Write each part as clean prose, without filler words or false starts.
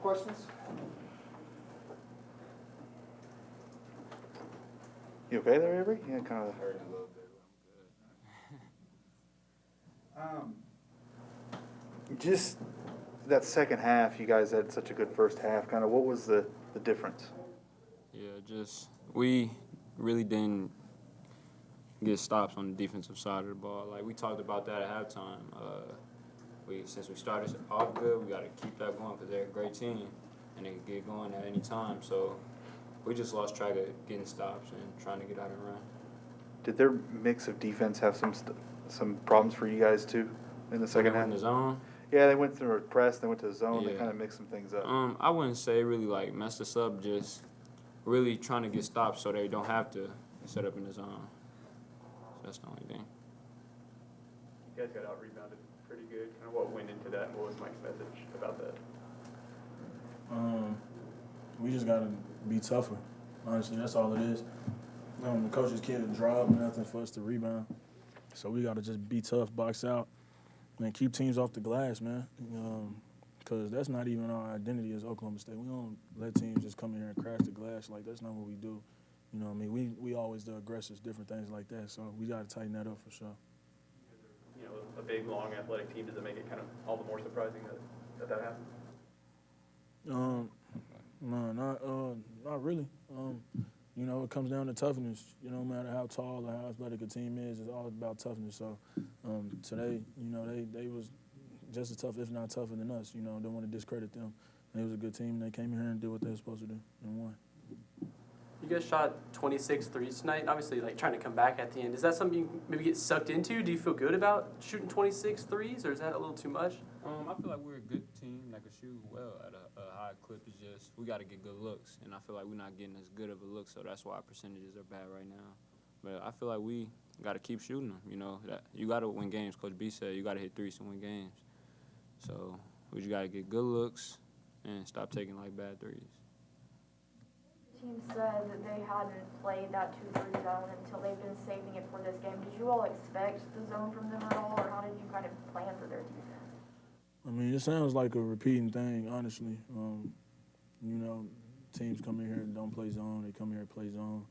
questions? You okay there, Avery? Yeah, kind of. Hurting a little bit, but I'm good. Just that second half, you guys had such a good first half. Kind of, what was the difference? Yeah, just we really didn't get stops on the defensive side of the ball. Like we talked about that at halftime. Since we started off good, we got to keep that going because they're a great team and they can get going at any time. So we just lost track of getting stops and trying to get out and run. Did their mix of defense have some problems for you guys too in the second half? In the zone. Yeah, they went through a press, they went to the zone, Yeah. they kind of mixed some things up. I wouldn't say really like messed us up, just really trying to get stops so they don't have to set up in the zone. So that's the only thing. You guys got out-rebounded pretty good. Kind of what went into that, and what was Mike's message about that? We just got to be tougher. Honestly, that's all it is. The coaches can't drive nothing for us to rebound. So we got to just be tough, box out, and keep teams off the glass, man. Because that's not even our identity as Oklahoma State. We don't let teams just come in here and crash the glass. Like, that's not what we do. You know what I mean? We always the aggressors, different things like that. So we got to tighten that up for sure. You know, a big, long, athletic team. Does it make it kind of all the more surprising that happened? No, not really. You know, it comes down to toughness. You know, no matter how tall or how athletic a team is, it's all about toughness. So today, you know, they was just as tough, if not tougher than us. You know, don't want to discredit them. And it was a good team. They came here and did what they were supposed to do and won. You guys shot 26 threes tonight, obviously like trying to come back at the end. Is that something you maybe get sucked into? Do you feel good about shooting 26 threes, or is that a little too much? I feel like we're a good team that can shoot well at a high clip. It's just we got to get good looks, and I feel like we're not getting as good of a look, so that's why our percentages are bad right now. But I feel like we got to keep shooting them. You know, that you got to win games. Coach B said you got to hit threes to win games. So we just got to get good looks and stop taking like bad threes. Team said that they hadn't played that 2-3 zone until they've been saving it for this game. Did you all expect the zone from them at all, or how did you kind of plan for their defense? I mean, it sounds like a repeating thing, honestly. You know, teams come in here and don't play zone. They come here and play zone.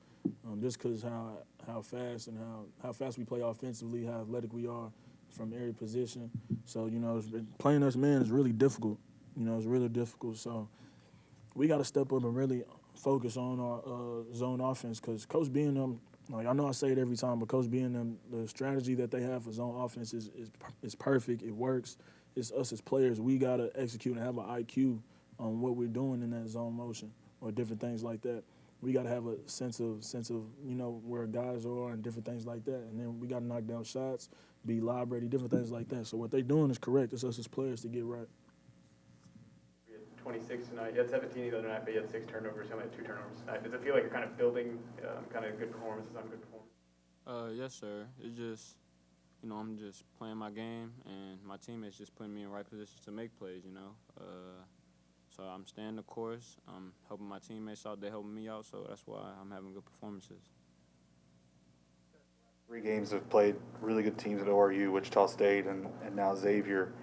Just because how fast and how fast we play offensively, how athletic we are from every position. So, you know, playing us man is really difficult. You know, it's really difficult. So we got to step up and really focus on our zone offense because Coach B and them, like I know I say it every time, but Coach B and them, the strategy that they have for zone offense is perfect. It works. It's us as players. We got to execute and have an IQ on what we're doing in that zone motion or different things like that. We got to have a sense of you know where guys are and different things like that, and then we got to knock down shots, be lob ready, different things like that. So what they're doing is correct. It's us as players to get right. You had 26 tonight. You had 17 the other night, but you had 6 turnovers. You only had 2 turnovers tonight. Does it feel like you're kind of building kind of good performances on good performance? Yes, sir. It's just, you know, I'm just playing my game, and my teammates just putting me in the right positions to make plays, you know. So I'm staying the course. I'm helping my teammates out. They're helping me out, so that's why I'm having good performances. 3 games have played really good teams at ORU, Wichita State, and now Xavier.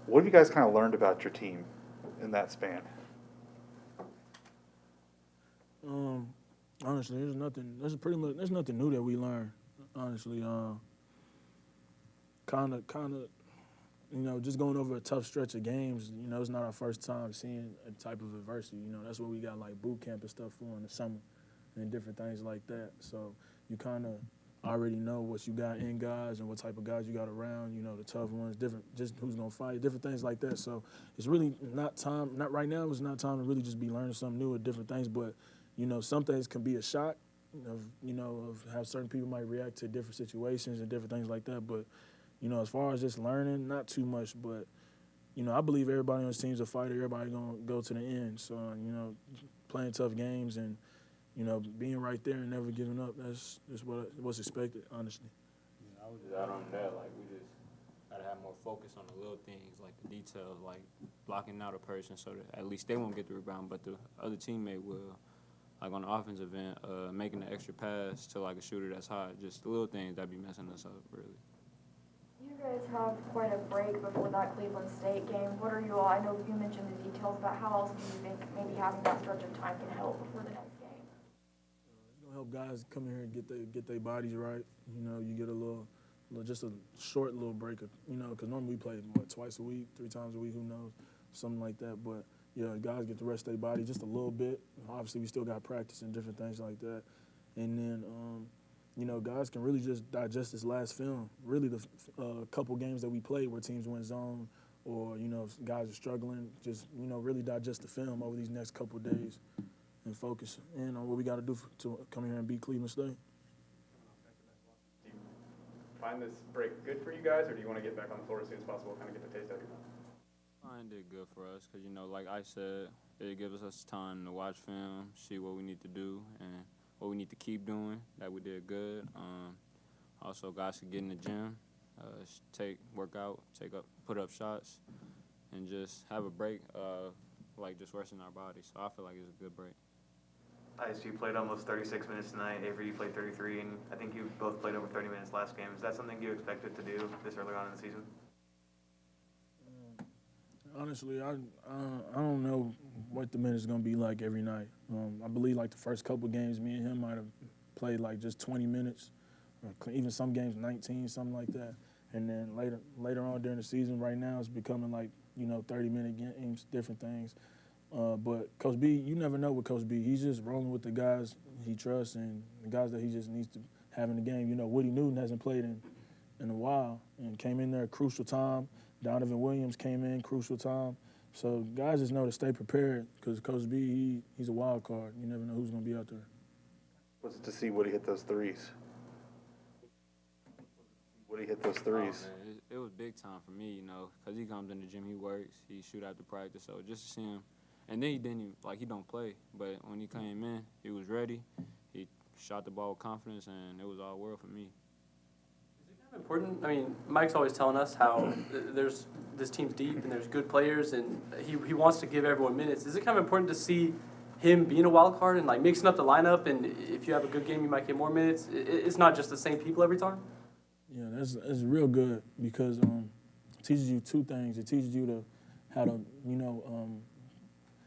What have you guys kind of learned about your team in that span? Honestly, there's nothing new that we learned. Honestly, kind of, you know, just going over a tough stretch of games. You know, it's not our first time seeing a type of adversity. You know, that's what we got like boot camp and stuff for in the summer, and different things like that. So you kind of already know what you got in guys and what type of guys you got around. You know, the tough ones, different, just who's gonna fight, different things like that. So it's really not right now. It's not time to really just be learning something new or different things, but. You know, some things can be a shock of how certain people might react to different situations and different things like that. But, you know, as far as just learning, not too much. But, you know, I believe everybody on this team's a fighter. Everybody going to go to the end. So, you know, playing tough games and, you know, being right there and never giving up, that's what's expected, honestly. Yeah, I was just out on that. Like, we just got to have more focus on the little things, like the details, like blocking out a person so that at least they won't get the rebound, but the other teammate will. Like on the offensive end, making an extra pass to like a shooter that's hot, just the little things that be messing us up, really. You guys have quite a break before that Cleveland State game. What are you all, I know you mentioned the details, but how else do you think maybe having that stretch of time can help before the next game? It's gonna help guys come here and get their bodies right. You know, you get a little just a short little break. You know, because normally we play twice a week, 3 times a week, who knows, something like that. But yeah, guys get to rest their body just a little bit. Obviously, we still got practice and different things like that. And then, you know, guys can really just digest this last film. Really, the couple games that we played where teams went zone, or you know, guys are struggling. Just really digest the film over these next couple of days and focus in on what we got to do to come here and beat Cleveland State. Find this break good for you guys, or do you want to get back on the floor as soon as possible, kind of get the taste out of your mouth? Find it good for us because, you know, like I said, it gives us time to watch film, see what we need to do, and what we need to keep doing that we did good. Also, guys can get in the gym, work out, put up shots, and just have a break, like just resting our bodies. So I feel like it's a good break. ISU played almost 36 minutes tonight. Avery, you played 33, and I think you both played over 30 minutes last game. Is that something you expected to do this early on in the season? Honestly, I don't know what the minutes going to be like every night. I believe like the first couple games, me and him might have played like just 20 minutes, or even some games 19, something like that. And then later on during the season, right now it's becoming like 30-minute games, different things. But Coach B, you never know with Coach B. He's just rolling with the guys he trusts and the guys that he just needs to have in the game. You know, Woody Newton hasn't played in a while and came in there at crucial time. Donovan Williams came in crucial time. So guys just know to stay prepared because Coach B, he's a wild card. You never know who's going to be out there. What's to see Woody hit those threes? Woody hit those threes. Oh, man, it was big time for me, because he comes in the gym, he works, he shoot after practice. So just to see him, and then he he don't play. But when he came in, he was ready. He shot the ball with confidence, and it was all world for me. Important. I mean, Mike's always telling us how this team's deep and there's good players, and he wants to give everyone minutes. Is it kind of important to see him being a wild card and like mixing up the lineup? And if you have a good game, you might get more minutes. It's not just the same people every time. Yeah, that's real good because it teaches you 2 things. It teaches you how to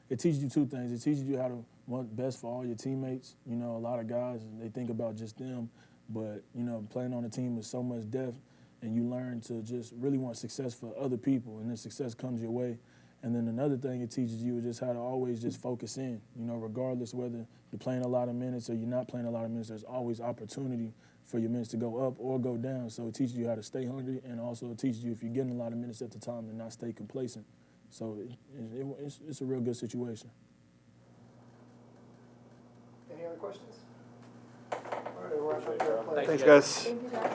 it teaches you 2 things. It teaches you how to want best for all your teammates. A lot of guys they think about just them. But, playing on a team with so much depth, and you learn to just really want success for other people, and then success comes your way. And then another thing it teaches you is just how to always just focus in, regardless whether you're playing a lot of minutes or you're not playing a lot of minutes, there's always opportunity for your minutes to go up or go down. So it teaches you how to stay hungry, and also it teaches you if you're getting a lot of minutes at the time to not stay complacent. So it's a real good situation. Any other questions? All right, we'll wrap up there. Thanks, guys. Thank you, guys.